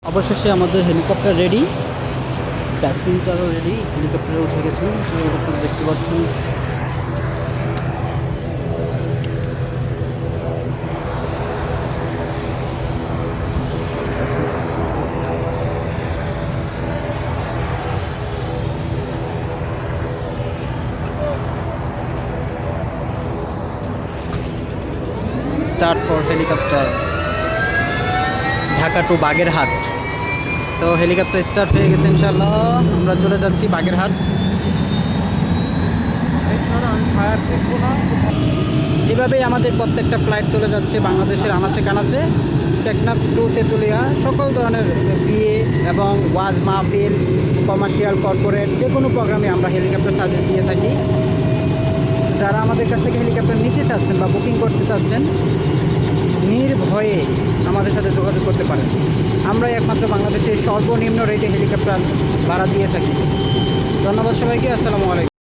অবশেষে আমাদের helicopter ready, প্যাসেঞ্জারও ready, হেলিকপ্টারে উঠে গেছে। আপনারা দেখতে পাচ্ছেন start for helicopter Dhaka to Bagerhat. তো হেলিকপ্টার স্টার্ট হয়ে গেছে, ইনশাআল্লাহ আমরা চলে যাচ্ছি বাগেরহাট। এভাবেই আমাদের প্রত্যেকটা ফ্লাইট চলে যাচ্ছে বাংলাদেশের আনাচে কানাচে, টেকনাফ টু তেঁতুলিয়া, সকল ধরনের বিয়ে এবং ওয়াজ মাহফিল, কমার্শিয়াল, কর্পোরেট যে কোনো প্রোগ্রামে আমরা হেলিকপ্টার সার্ভিস দিয়ে থাকি। যারা আমাদের কাছ থেকে হেলিকপ্টার নিতে চাচ্ছেন বা বুকিং করতে চাচ্ছেন, নির্ভয়ে আমাদের সাথে যোগাযোগ করতে পারেন। আমরা একমাত্র বাংলাদেশের সর্বনিম্ন রেটে হেলিকপ্টার ভাড়া দিয়ে থাকি। ধন্যবাদ সবাইকে, আসসালামু আলাইকুম।